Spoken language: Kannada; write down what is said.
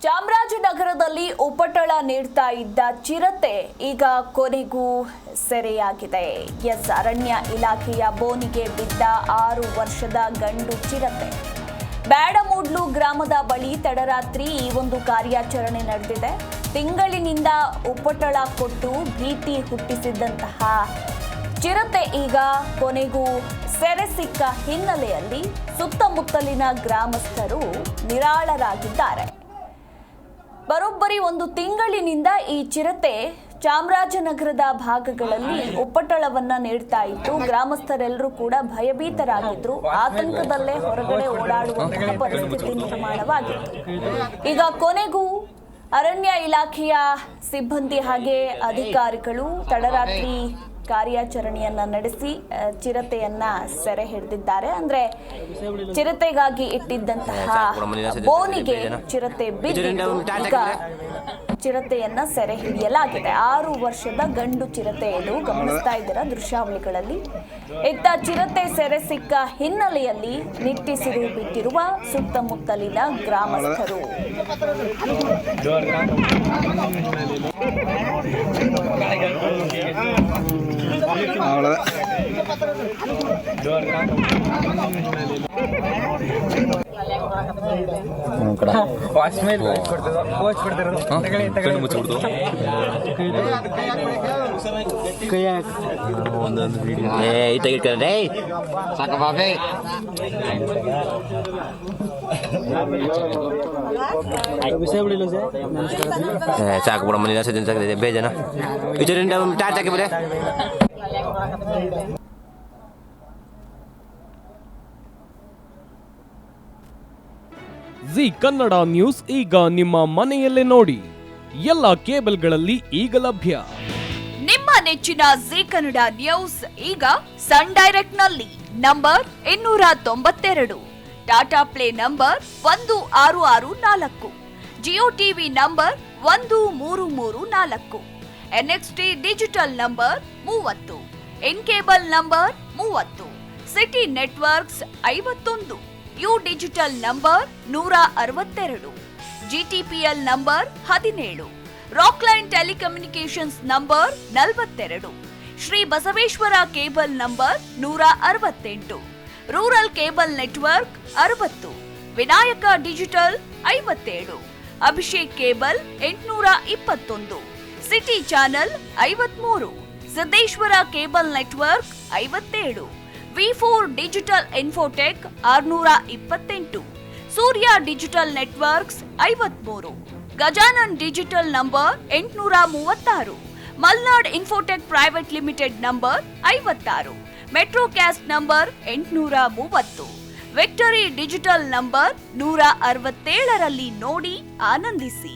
ಚಾಮರಾಜನಗರದಲ್ಲಿ ಉಪಟಳ ನೀಡ್ತಾ ಇದ್ದ ಚಿರತೆ ಈಗ ಕೊನೆಗೂ ಸೆರೆಯಾಗಿದೆ. ಅರಣ್ಯ ಇಲಾಖೆಯ ಬೋನಿಗೆ ಬಿದ್ದ 6 ವರ್ಷದ ಗಂಡು ಚಿರತೆ. ಬ್ಯಾಡಮೂಡ್ಲು ಗ್ರಾಮದ ಬಳಿ ತಡರಾತ್ರಿ ಈ ಒಂದು ಕಾರ್ಯಾಚರಣೆ ನಡೆದಿದೆ. ತಿಂಗಳಿನಿಂದ ಉಪಟಳ ಕೊಟ್ಟು ಭೀತಿ ಹುಟ್ಟಿಸಿದ್ದಂತಹ ಚಿರತೆ ಈಗ ಕೊನೆಗೂ ಸೆರೆ ಸಿಕ್ಕ ಹಿನ್ನೆಲೆಯಲ್ಲಿ ಸುತ್ತಮುತ್ತಲಿನ ಗ್ರಾಮಸ್ಥರು ನಿರಾಳರಾಗಿದ್ದಾರೆ. ಬರೋಬ್ಬರಿ 1 ತಿಂಗಳಿನಿಂದ ಈ ಚಿರತೆ ಚಾಮರಾಜನಗರದ ಭಾಗಗಳಲ್ಲಿ ಉಪಟಳವನ್ನ ನೀಡ್ತಾ ಇತ್ತು. ಗ್ರಾಮಸ್ಥರೆಲ್ಲರೂ ಕೂಡ ಭಯಭೀತರಾಗಿದ್ರು. ಆತಂಕದಲ್ಲೇ ಹೊರಗಡೆ ಓಡಾಡುವಂತಹ ಪರಿಸ್ಥಿತಿ ನಿರ್ಮಾಣವಾಗಿತ್ತು. ಈಗ ಕೊನೆಗೂ ಅರಣ್ಯ ಇಲಾಖೆಯ ಸಿಬ್ಬಂದಿ ಹಾಗೆ ಅಧಿಕಾರಿಗಳು ತಡರಾತ್ರಿ ಕಾರ್ಯಾಚರಣೆಯನ್ನ ನಡೆಸಿ ಚಿರತೆಯನ್ನ ಸೆರೆ ಹಿಡಿದಿದ್ದಾರೆ. ಅಂದ್ರೆ ಚಿರತೆಗಾಗಿ ಇಟ್ಟಿದ್ದಂತಹ ಬೋನಿಗೆ ಚಿರತೆ ಬಿದ್ದು ಈಗ ಚಿರತೆಯನ್ನ ಸೆರೆ ಹಿಡಿಯಲಾಗಿದೆ. 6 ವರ್ಷದ ಗಂಡು ಚಿರತೆ ಇದು. ಗಮನಿಸ್ತಾ ಇದ್ದೀರಾ ದೃಶ್ಯಾವಳಿಗಳಲ್ಲಿ. ಇತ್ತ ಚಿರತೆ ಸೆರೆ ಸಿಕ್ಕ ಹಿನ್ನೆಲೆಯಲ್ಲಿ ನಿಟ್ಟಿಸಿರು ಬಿಟ್ಟಿರುವ ಸುತ್ತಮುತ್ತಲಿನ ಗ್ರಾಮಸ್ಥರು. ಸಾಕು ಬಿಡ ಮನೆ ಬೇಜನ ಟಾರ್ಚ್ ಹಾಕಿ ಬಿಡ. ಜಿ ಕನ್ನಡ ನ್ಯೂಸ್ ಈಗ ನಿಮ್ಮ ಮನೆಯಲ್ಲೇ ನೋಡಿ. ಎಲ್ಲ ಕೇಬಲ್ಗಳಲ್ಲಿ ಈಗ ಲಭ್ಯ. ನಿಮ್ಮ ನೆಚ್ಚಿನ ಜಿ ಕನ್ನಡ ನ್ಯೂಸ್ ಈಗ ಸನ್ ಡೈರೆಕ್ಟ್ ನಲ್ಲಿ number 292, Tata play number 1664, Jio TV number 1334, NXT digital number 30, in cable number 30, city networks 51, U digital number 162, GTPL number 17, Rockline telecommunications number 42, Shri Basaveshwara cable number 168, rural cable network 60, Vinayaka digital 57, Abhishek cable 821, city channel 53, Siddeshwara cable network 57, ವಿ4 digital infotech 628, Surya digital networks 53, Gajanan digital number 836, Malnad infotech private limited number 56, metrocast number 830, victory digital number 167ರಲ್ಲಿ ನೋಡಿ ಆನಂದಿಸಿ.